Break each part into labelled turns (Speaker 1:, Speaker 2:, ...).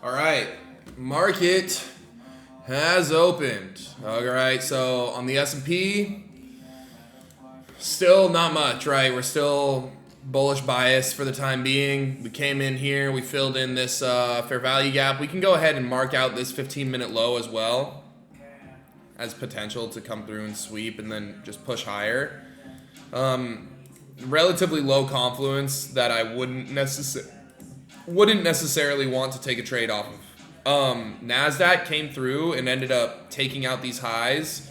Speaker 1: All right, market has opened. All right, so on the S&P, still not much, right? We're still bullish bias for the time being. We came in here, we filled in this fair value gap. We can go ahead and mark out this 15-minute low as well as potential to come through and sweep and then just push higher. Relatively low confluence that I wouldn't necessarily want to take a trade off of. NASDAQ came through and ended up taking out these highs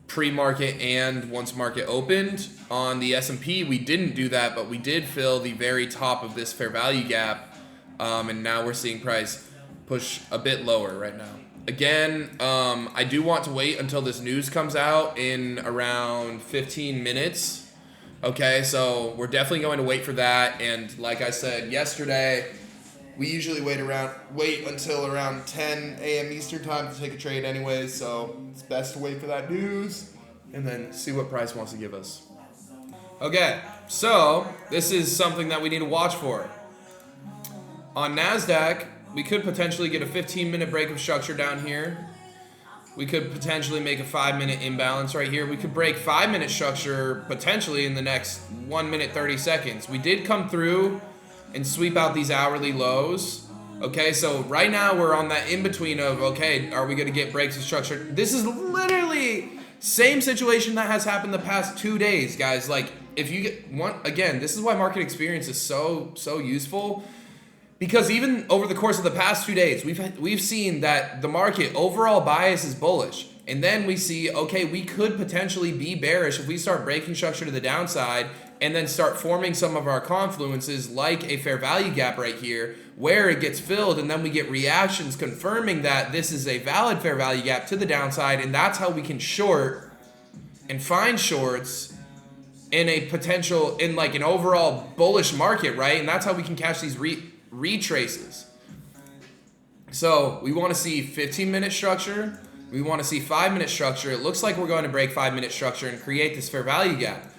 Speaker 1: pre-market and once market opened. On the S&P, we didn't do that, but we did fill the very top of this fair value gap, and now we're seeing price push a bit lower right now. Again, I do want to wait until this news comes out in around 15 minutes. Okay, so we're definitely going to wait for that, and like I said yesterday, we usually wait until around 10 a.m. Eastern time to take a trade anyways, so it's best to wait for that news and then see what price wants to give us. Okay, so this is something that we need to watch for. On NASDAQ, we could potentially get a 15-minute break of structure down here. We could potentially make a 5-minute imbalance right here. We could break 5-minute structure potentially in the next 1 minute 30 seconds. We did come through and sweep out these hourly lows. Okay, so right now we're on that in-between of, okay, are we going to get breaks of structure? This is literally same situation that has happened the past 2 days, guys. Like, if you get one, again, this is why market experience is so useful. Because even over the course of the past 2 days, we've seen that the market overall bias is bullish. And then we see, okay, we could potentially be bearish if we start breaking structure to the downside and then start forming some of our confluences like a fair value gap right here where it gets filled, and then we get reactions confirming that this is a valid fair value gap to the downside, and that's how we can short and find shorts in a potential, in like an overall bullish market, right? And that's how we can catch these retraces. So we want to see 15-minute structure. We want to see 5-minute structure. It looks like we're going to break 5-minute structure and create this fair value gap.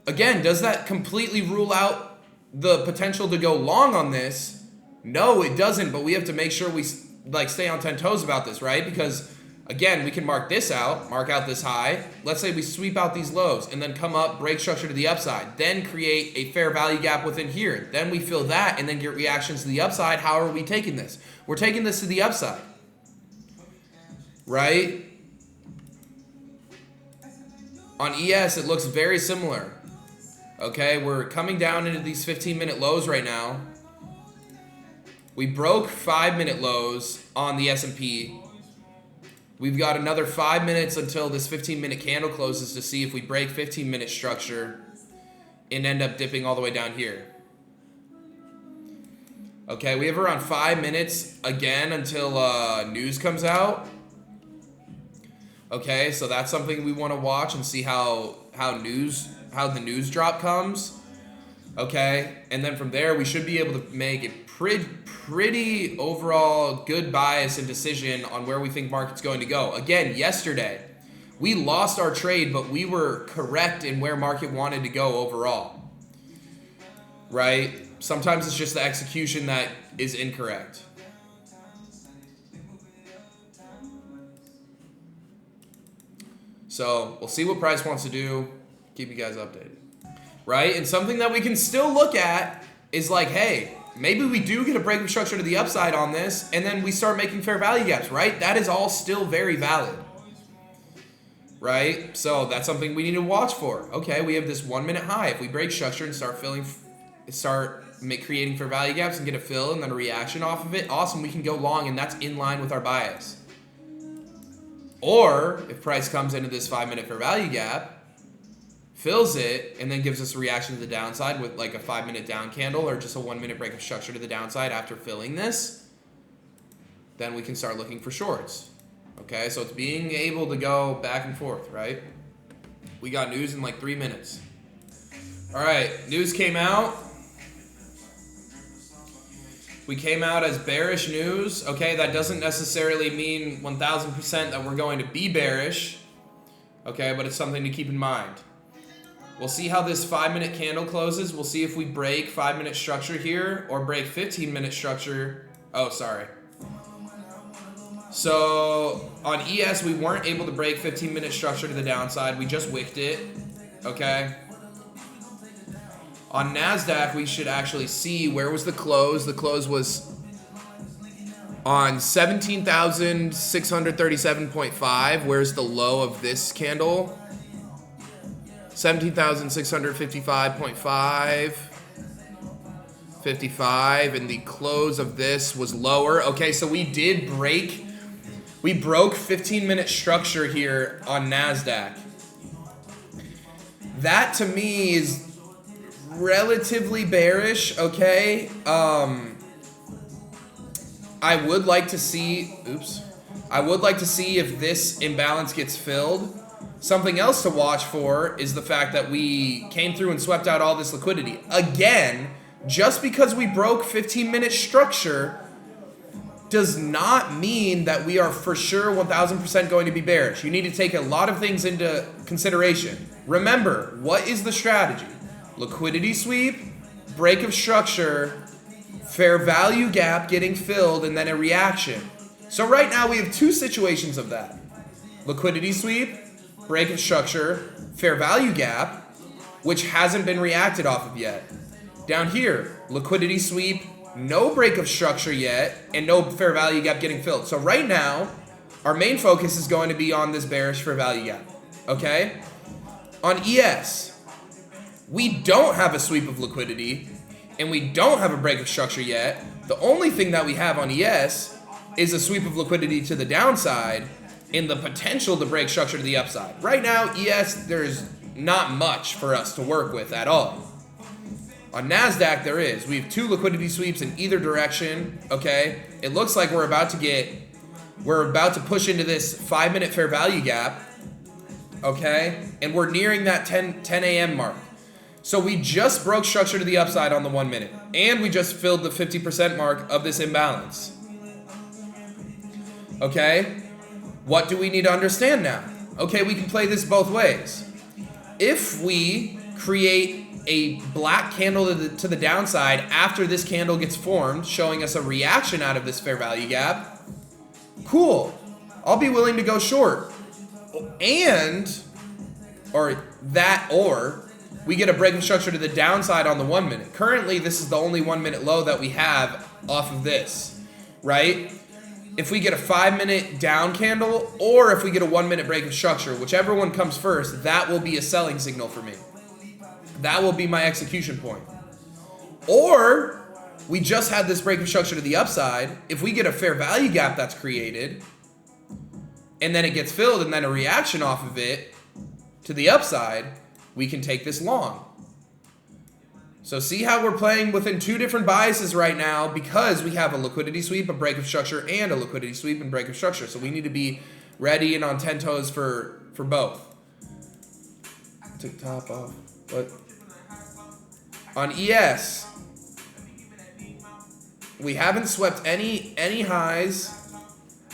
Speaker 1: Again, does that completely rule out the potential to go long on this? No, it doesn't, but we have to make sure we like stay on 10 toes about this, right? Because again, we can mark this out, mark out this high. Let's say we sweep out these lows and then come up, break structure to the upside, then create a fair value gap within here. Then we fill that and then get reactions to the upside. How are we taking this? We're taking this to the upside, right? On ES, it looks very similar. Okay, we're coming down into these 15-minute lows right now. We broke 5-minute lows on the S&P. We've got another 5 minutes until this 15-minute candle closes to see if we break 15-minute structure and end up dipping all the way down here. Okay, we have around 5 minutes again until news comes out. Okay, so that's something we want to watch and see how the news drop comes. Okay, and then from there we should be able to make a pretty overall good bias and decision on where we think market's going to go. Again, yesterday we lost our trade, but we were correct in where market wanted to go overall, right? Sometimes it's just the execution that is incorrect. So we'll see what price wants to do. Keep you guys updated, right? And something that we can still look at is like, hey, maybe we do get a break of structure to the upside on this, and then we start making fair value gaps, right? That is all still very valid, right? So that's something we need to watch for. Okay, we have this 1 minute high. If we break structure and start creating fair value gaps and get a fill and then a reaction off of it, awesome, we can go long, and that's in line with our bias. Or if price comes into this 5-minute fair value gap, fills it, and then gives us a reaction to the downside with like a 5-minute down candle or just a 1 minute break of structure to the downside after filling this, then we can start looking for shorts. Okay, so it's being able to go back and forth, right? We got news in like 3 minutes. All right, news came out. We came out as bearish news. Okay, that doesn't necessarily mean 1000% that we're going to be bearish. Okay, but it's something to keep in mind. We'll see how this 5-minute candle closes. We'll see if we break 5-minute structure here or break 15-minute structure. Oh, sorry. So on ES, we weren't able to break 15-minute structure to the downside. We just wicked it, okay? On NASDAQ, we should actually see where was the close. The close was on 17,637.5. Where's the low of this candle? 17,655.5. 55, and the close of this was lower. Okay, so we broke 15-minute structure here on NASDAQ. That to me is relatively bearish, okay? I would like to see if this imbalance gets filled. Something else to watch for is the fact that we came through and swept out all this liquidity. Again, just because we broke 15-minute structure does not mean that we are for sure 1,000% going to be bearish. You need to take a lot of things into consideration. Remember, what is the strategy? Liquidity sweep, break of structure, fair value gap getting filled, and then a reaction. So right now we have two situations of that. Liquidity sweep, break of structure, fair value gap, which hasn't been reacted off of yet. Down here, liquidity sweep, no break of structure yet, and no fair value gap getting filled. So right now, our main focus is going to be on this bearish fair value gap, okay? On ES, we don't have a sweep of liquidity, and we don't have a break of structure yet. The only thing that we have on ES is a sweep of liquidity to the downside and the potential to break structure to the upside. Right now, ES, there's not much for us to work with at all. On NASDAQ, there is. We have two liquidity sweeps in either direction, okay? It looks like we're about to push into this 5-minute fair value gap, okay? And we're nearing that 10 a.m. mark. So we just broke structure to the upside on the 1 minute, and we just filled the 50% mark of this imbalance. Okay? What do we need to understand now? Okay, we can play this both ways. If we create a black candle to the downside after this candle gets formed, showing us a reaction out of this fair value gap, cool. I'll be willing to go short. Or we get a break of structure to the downside on the 1 minute. Currently, this is the only 1 minute low that we have off of this, right? If we get a 5-minute down candle, or if we get a 1 minute break of structure, whichever one comes first, that will be a selling signal for me. That will be my execution point. Or we just had this break of structure to the upside. If we get a fair value gap that's created, and then it gets filled, and then a reaction off of it to the upside, we can take this long. So see how we're playing within two different biases right now, because we have a liquidity sweep, a break of structure, and a liquidity sweep and break of structure. So we need to be ready and on 10 toes for both. Took top off. But on ES, we haven't swept any highs.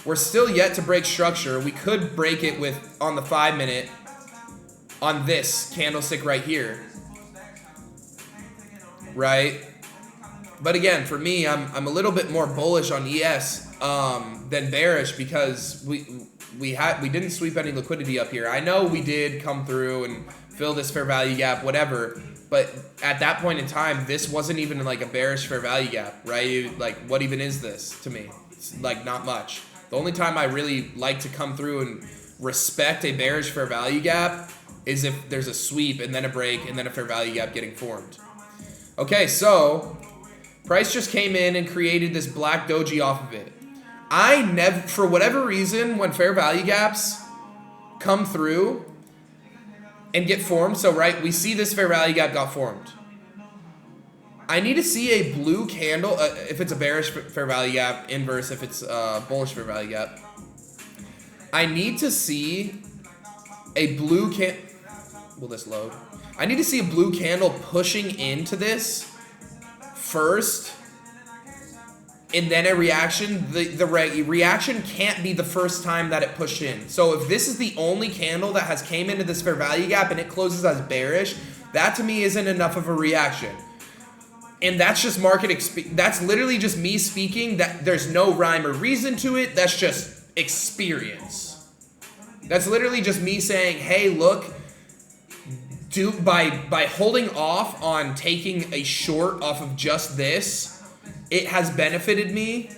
Speaker 1: We're still yet to break structure. We could break it on the 5 minute on this candlestick right here. Right? But again, for me, I'm a little bit more bullish on ES than bearish, because we didn't sweep any liquidity up here. I know we did come through and fill this fair value gap, whatever, but at that point in time, this wasn't even like a bearish fair value gap, right? Like, what even is this to me? It's like not much. The only time I really like to come through and respect a bearish fair value gap is if there's a sweep and then a break and then a fair value gap getting formed. Okay, so price just came in and created this black doji off of it. I never, for whatever reason, when fair value gaps come through and get formed, so right, we see this fair value gap got formed. I need to see a blue candle, if it's a bearish fair value gap, inverse if it's a bullish fair value gap. I need to see a blue will this load? I need to see a blue candle pushing into this first, and then a reaction. The reaction can't be the first time that it pushed in. So if this is the only candle that has came into this fair value gap and it closes as bearish, that to me isn't enough of a reaction. And that's just that's literally just me speaking. That there's no rhyme or reason to it. That's just experience. That's literally just me saying, hey, look, by holding off on taking a short off of just this, it has benefited me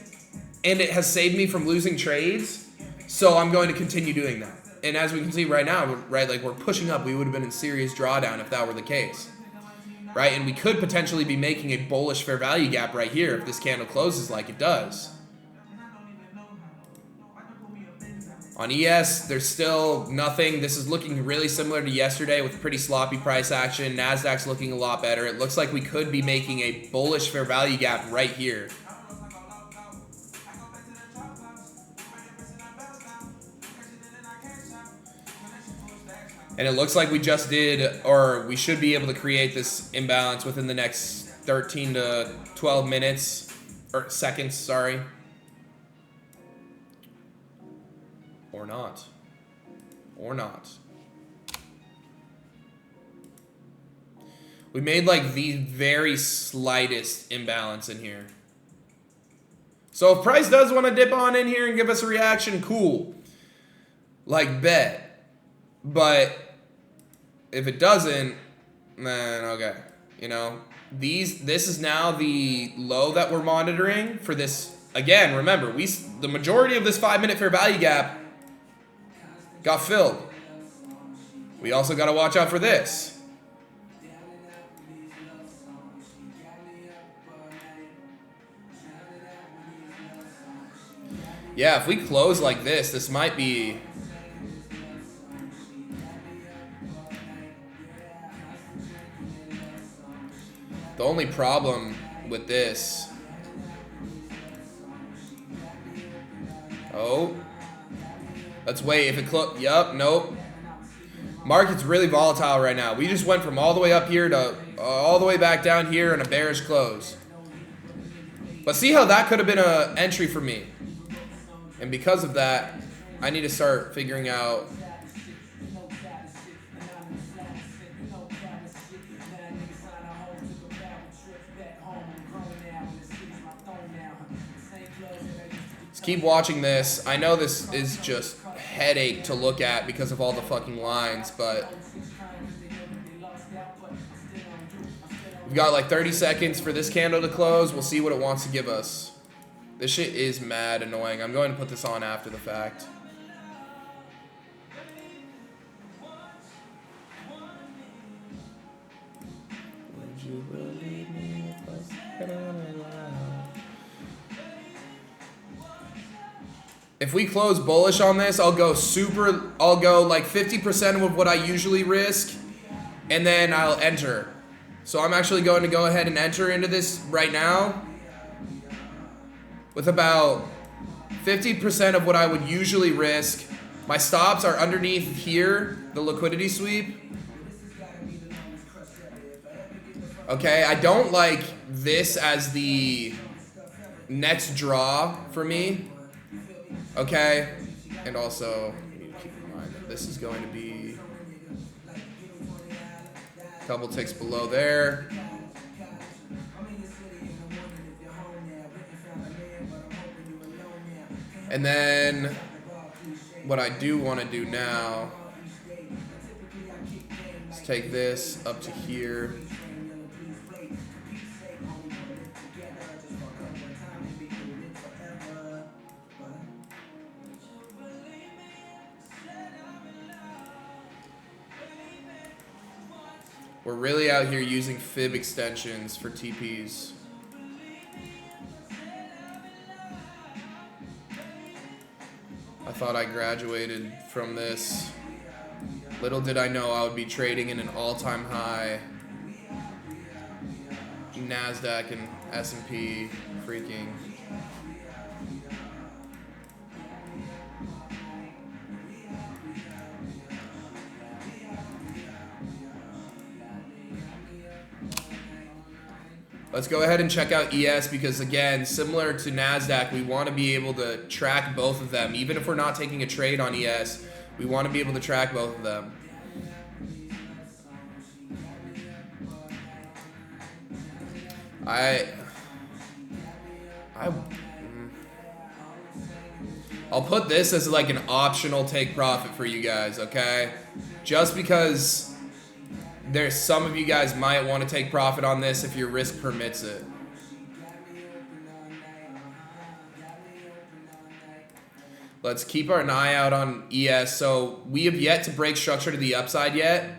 Speaker 1: and it has saved me from losing trades. So I'm going to continue doing that. And as we can see right now, right, like we're pushing up. We would have been in serious drawdown if that were the case, right? And we could potentially be making a bullish fair value gap right here if this candle closes like it does. On ES, there's still nothing. This is looking really similar to yesterday with pretty sloppy price action. NASDAQ's looking a lot better. It looks like we could be making a bullish fair value gap right here. And it looks like we just did, or we should be able to create this imbalance within the next 13 to 12 minutes, or seconds, sorry. Or not. Or not. We made like the very slightest imbalance in here. So if price does want to dip on in here and give us a reaction, cool. Like bet. But if it doesn't, then okay. You know, this is now the low that we're monitoring for this. Again, remember, the majority of this 5-minute fair value gap got filled. We also got to watch out for this. Yeah, if we close like this might be... The only problem with this... Oh... Let's wait. If it yup, nope. Market's really volatile right now. We just went from all the way up here to all the way back down here in a bearish close. But see how that could have been an entry for me. And because of that, I need to start figuring out. Let's keep watching this. I know this is just headache to look at because of all the fucking lines, but we've got like 30 seconds for this candle to close. We'll see what it wants to give us. This shit is mad annoying. I'm going to put this on after the fact. Would you believe me if I said it loud? If we close bullish on this, I'll go like 50% of what I usually risk, and then I'll enter. So I'm actually going to go ahead and enter into this right now with about 50% of what I would usually risk. My stops are underneath here, the liquidity sweep. Okay, I don't like this as the next draw for me. Okay, and also you need to keep in mind that this is going to be a couple ticks below there. And then what I do want to do now is take this up to here. We're really out here using fib extensions for TPs. I thought I graduated from this. Little did I know I would be trading in an all-time high NASDAQ and S&P freaking. Let's go ahead and check out ES because, again, similar to NASDAQ, we want to be able to track both of them. Even if we're not taking a trade on ES, we want to be able to track both of them. I'll put this as like an optional take profit for you guys, okay? Just because there's some of you guys might want to take profit on this if your risk permits it. Let's keep an eye out on ES. So we have yet to break structure to the upside yet,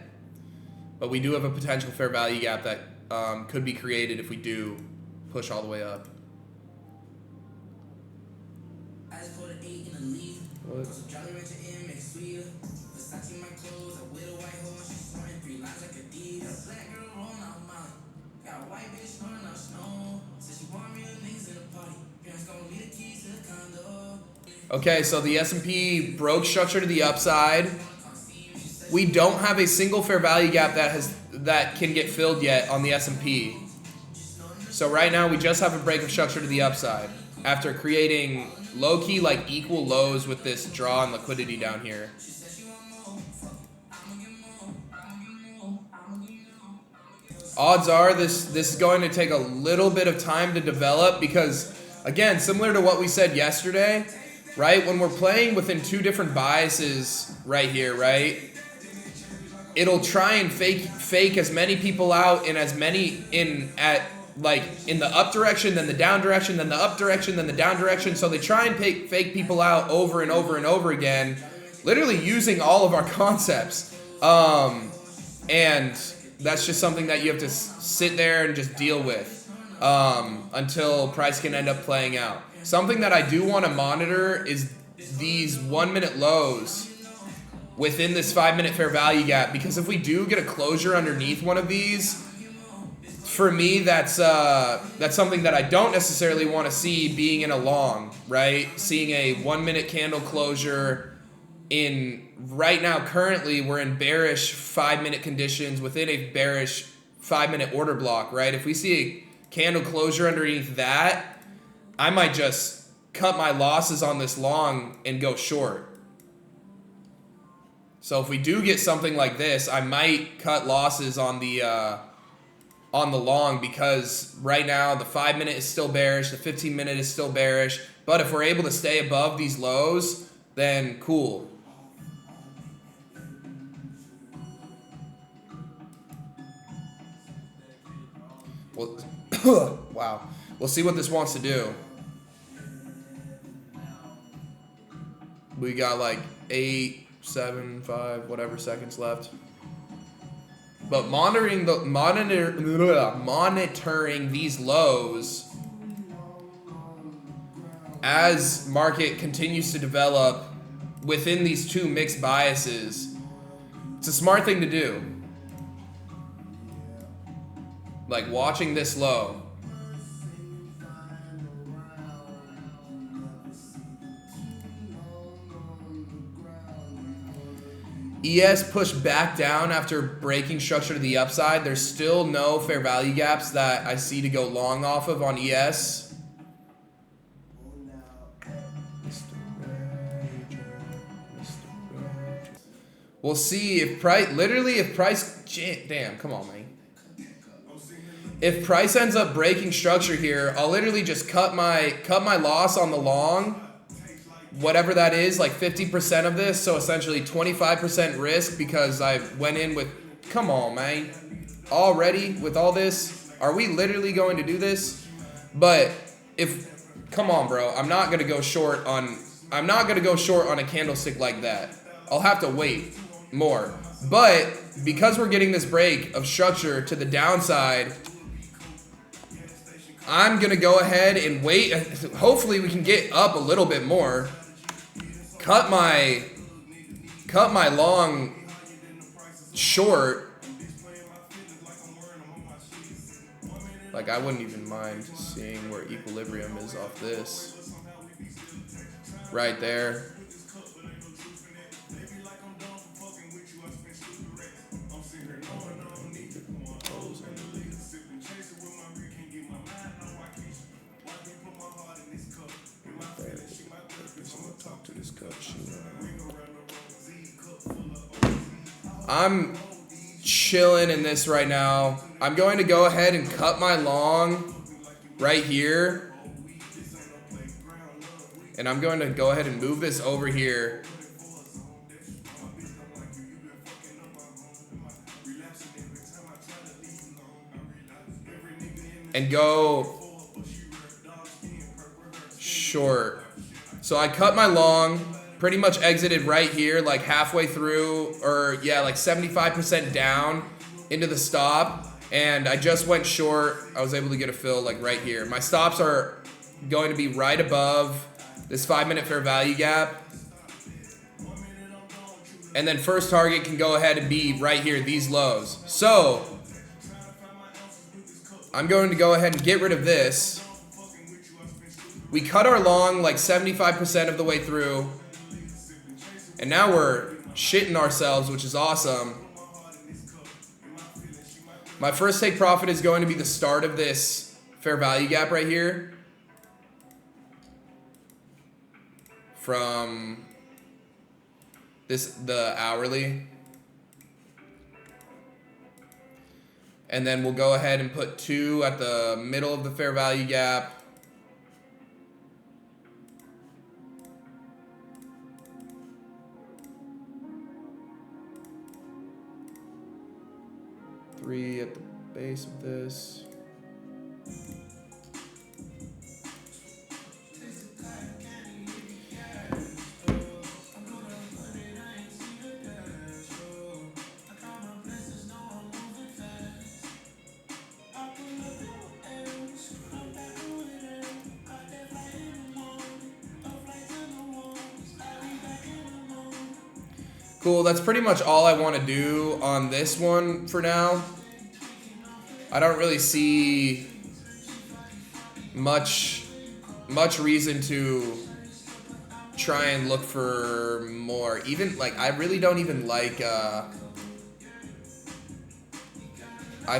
Speaker 1: but we do have a potential fair value gap that could be created if we do push all the way up. What? Okay, so the S&P broke structure to the upside. We don't have a single fair value gap that can get filled yet on the S&P. So right now we just have a break of structure to the upside after creating low-key like equal lows with this draw and liquidity down here. Odds are this is going to take a little bit of time to develop because, again, similar to what we said yesterday, right? When we're playing within two different biases right here, right? It'll try and fake as many people out and as many in the up direction, then the down direction, then the up direction, then the down direction. So they try and fake people out over and over and over again, literally using all of our concepts. And that's just something that you have to sit there and just deal with until price can end up playing out. Something that I do want to monitor is these 1 minute lows within this 5 minute fair value gap, because if we do get a closure underneath one of these, for me that's something that I don't necessarily want to see being in a long, right? Seeing a 1 minute candle closure in right now currently we're in bearish 5 minute conditions within a bearish 5 minute order block, right? If we see a candle closure underneath that, I might just cut my losses on this long and go short. So if we do get something like this, I might cut losses on the long, because right now the 5 minute is still bearish, the 15 minute is still bearish. But if we're able to stay above these lows, then cool. Well, wow. We'll see what this wants to do. We got like 8, 7, 5, whatever seconds left. But monitoring these lows as market continues to develop within these two mixed biases, it's a smart thing to do. Like watching this low. ES pushed back down after breaking structure to the upside. There's still no fair value gaps that I see to go long off of on ES. We'll see if price, damn, come on, man. If price ends up breaking structure here, I'll literally just cut my loss on the long, whatever that is, like 50% of this, so essentially 25% risk, because I went in with, come on, man, already with all this, are we literally going to do this? But come on, bro, I'm not gonna go short on a candlestick like that. I'll have to wait more. But because we're getting this break of structure to the downside, I'm gonna go ahead and wait. Hopefully we can get up a little bit more. Cut my long short. Like, I wouldn't even mind seeing where equilibrium is off this. Right there. I'm chilling in this right now. I'm going to go ahead and cut my long right here. And I'm going to go ahead and move this over here. And go short. So I cut my long, pretty much exited right here, like halfway through, or yeah, like 75% down into the stop. And I just went short. I was able to get a fill like right here. My stops are going to be right above this 5-minute fair value gap. And then first target can go ahead and be right here, these lows. So I'm going to go ahead and get rid of this. We cut our long like 75% of the way through. And now we're shitting ourselves, which is awesome. My first take profit is going to be the start of this fair value gap right here. From the hourly. And then we'll go ahead and put 2 at the middle of the fair value gap. Three at the base of this. Cool, that's pretty much all I want to do on this one for now. I don't really see much reason to try and look for more. Even, like, I really don't even like, I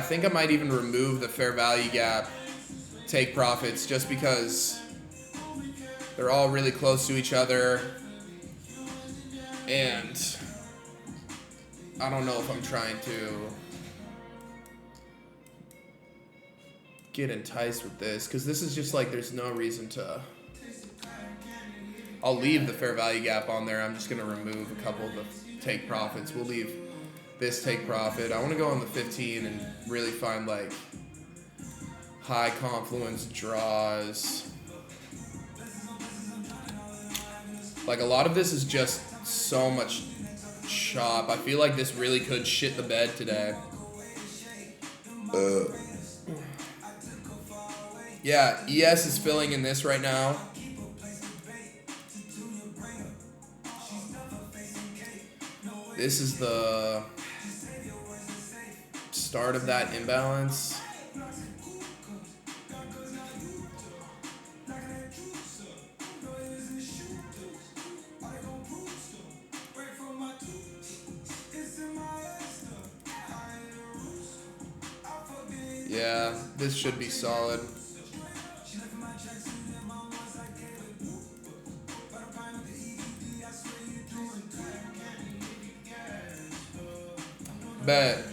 Speaker 1: think I might even remove the fair value gap take profits just because they're all really close to each other. And I don't know if I'm trying to get enticed with this, because this is just like, there's no reason to. I'll leave the fair value gap on there. I'm just going to remove a couple of the take profits. We'll leave this take profit. I want to go on the 15 and really find like high confluence draws. Like, a lot of this is just so much chop. I feel like this really could shit the bed today. Yeah, ES is filling in this right now. This is the start of that imbalance. Yeah, this should be solid. Bet.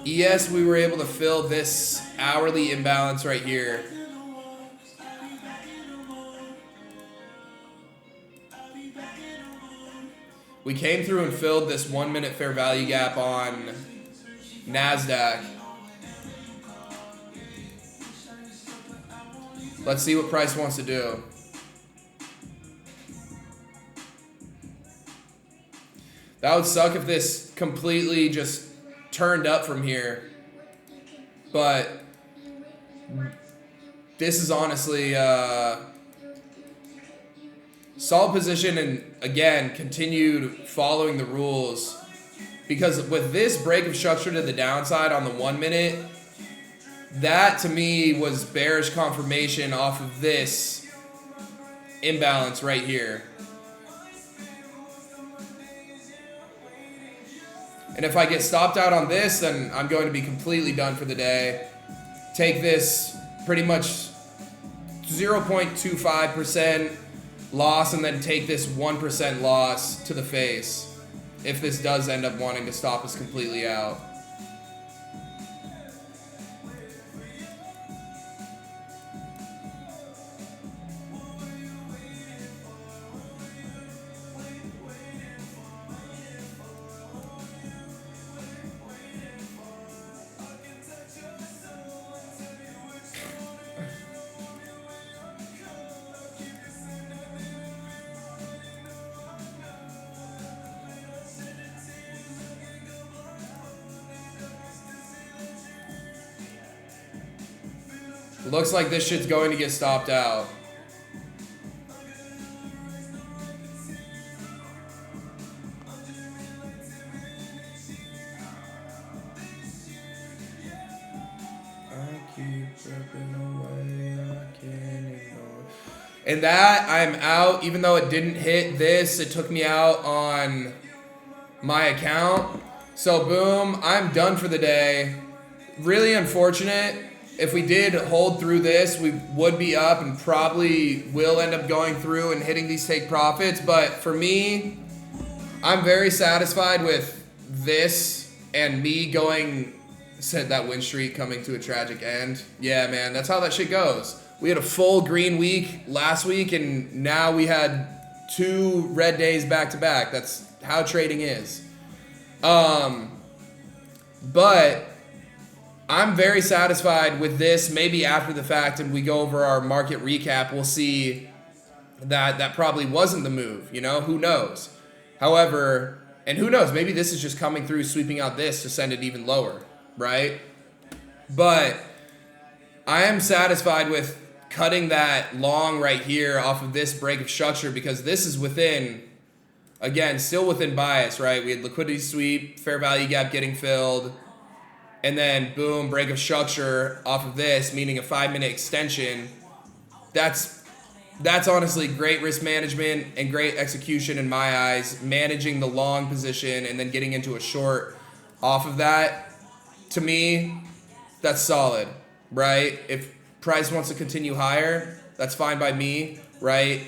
Speaker 1: Yes, we were able to fill this hourly imbalance right here. We came through and filled this 1 minute fair value gap on NASDAQ. Let's see what Price wants to do. That would suck if this completely just turned up from here. But this is honestly solid position, and again, continued following the rules. Because with this break of structure to the downside on the 1 minute, that to me was bearish confirmation off of this imbalance right here. And if I get stopped out on this, then I'm going to be completely done for the day. Take this pretty much 0.25% loss, and then take this 1% loss to the face if this does end up wanting to stop us completely out. Looks like this shit's going to get stopped out. And that, I'm out. Even though it didn't hit this, it took me out on my account. So boom, I'm done for the day. Really unfortunate. If we did hold through this, we would be up and probably will end up going through and hitting these take profits. But for me, I'm very satisfied with this and me going, said that win streak coming to a tragic end. Yeah, man, that's how that shit goes. We had a full green week last week, and now we had 2 red days back to back. That's how trading is. But I'm very satisfied with this. Maybe after the fact and we go over our market recap, we'll see that that probably wasn't the move. You know, who knows? However, and who knows, maybe this is just coming through, sweeping out this to send it even lower, right? But I am satisfied with cutting that long right here off of this break of structure, because this is within, again, still within bias, right? We had liquidity sweep, fair value gap getting filled, and then boom, break of structure off of this, meaning a 5-minute extension. That's honestly great risk management and great execution in my eyes, managing the long position and then getting into a short off of that. To me, that's solid, right? If price wants to continue higher, that's fine by me, right?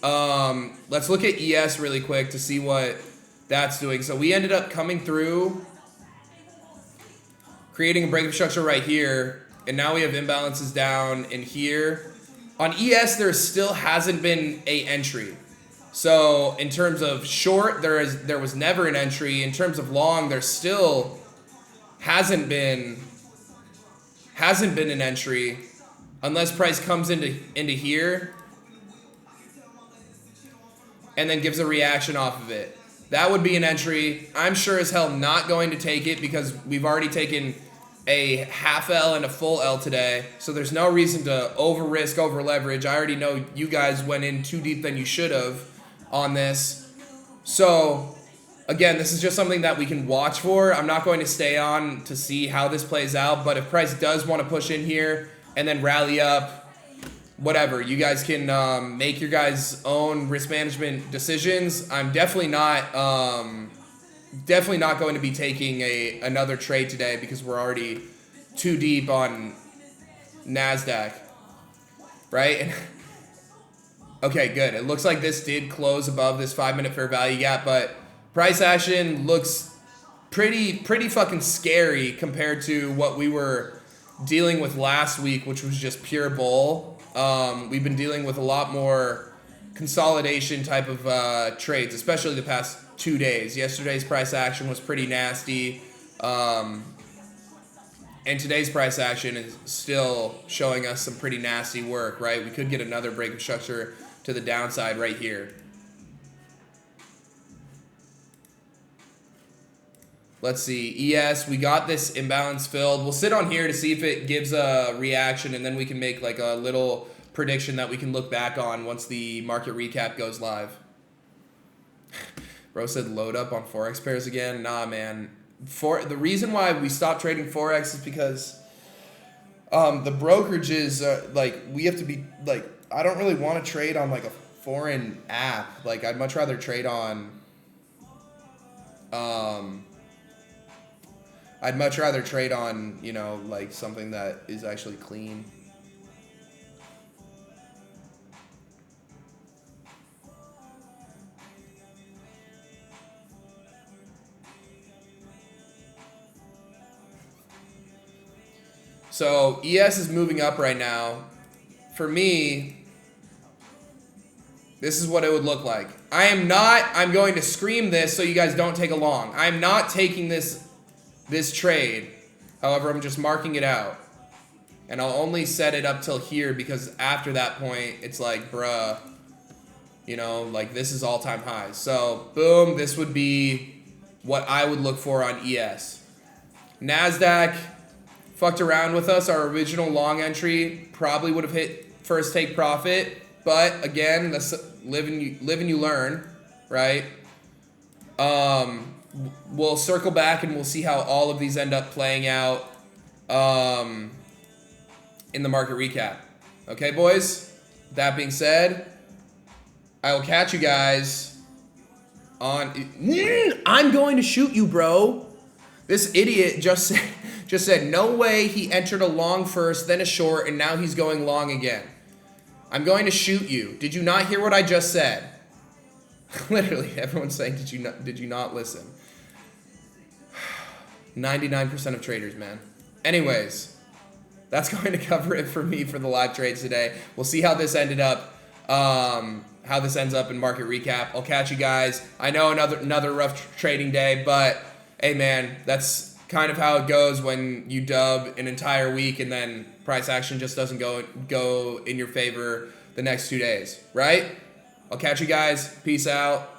Speaker 1: Let's look at ES really quick to see what that's doing. So we ended up coming through, creating a break of structure right here, and now we have imbalances down in here. On ES, there still hasn't been a entry. So in terms of short, there was never an entry. In terms of long, there still hasn't been an entry unless price comes into here and then gives a reaction off of it. That would be an entry. I'm sure as hell not going to take it because we've already taken a half L and a full L today. So there's no reason to over risk, over leverage. I already know you guys went in too deep than you should have on this. So again, this is just something that we can watch for. I'm not going to stay on to see how this plays out, but if price does want to push in here and then rally up, whatever, you guys can make your guys' own risk management decisions. I'm definitely not going to be taking another trade today because we're already too deep on NASDAQ, right? Okay, good. It looks like this did close above this 5-minute fair value gap, but price action looks pretty fucking scary compared to what we were dealing with last week, which was just pure bull. We've been dealing with a lot more consolidation type of trades, especially the past 2 days. Yesterday's price action was pretty nasty, and today's price action is still showing us some pretty nasty work, right? We could get another break of structure to the downside right here. Let's see, ES, we got this imbalance filled. We'll sit on here to see if it gives a reaction, and then we can make like a little prediction that we can look back on once the market recap goes live. Bro said load up on Forex pairs again. Nah, man. The reason why we stopped trading Forex is because the brokerages, like, we have to be, like, I don't really want to trade on, like, a foreign app. Like, I'd much rather trade on, you know, like, something that is actually clean. So ES is moving up right now. For me, this is what it would look like. I'm going to scream this so you guys don't take a long. I'm not taking this trade. However, I'm just marking it out. And I'll only set it up till here because after that point, it's like, bruh, you know, like this is all-time highs. So, boom, this would be what I would look for on ES. NASDAQ, fucked around with us. Our original long entry probably would have hit first take profit, but again, that's live and you learn, right? We'll circle back and we'll see how all of these end up playing out in the market recap. Okay, boys? That being said, I will catch you guys on... I'm going to shoot you, bro. This idiot just said, no way he entered a long first, then a short, and now he's going long again. I'm going to shoot you. Did you not hear what I just said? Literally, everyone's saying, did you not listen? 99% of traders, man. Anyways, that's going to cover it for me for the live trades today. We'll see how this ended up, how this ends up in market recap. I'll catch you guys. I know another rough trading day, but hey, man, that's kind of how it goes when you dub an entire week and then price action just doesn't go in your favor the next 2 days, right? I'll catch you guys. Peace out.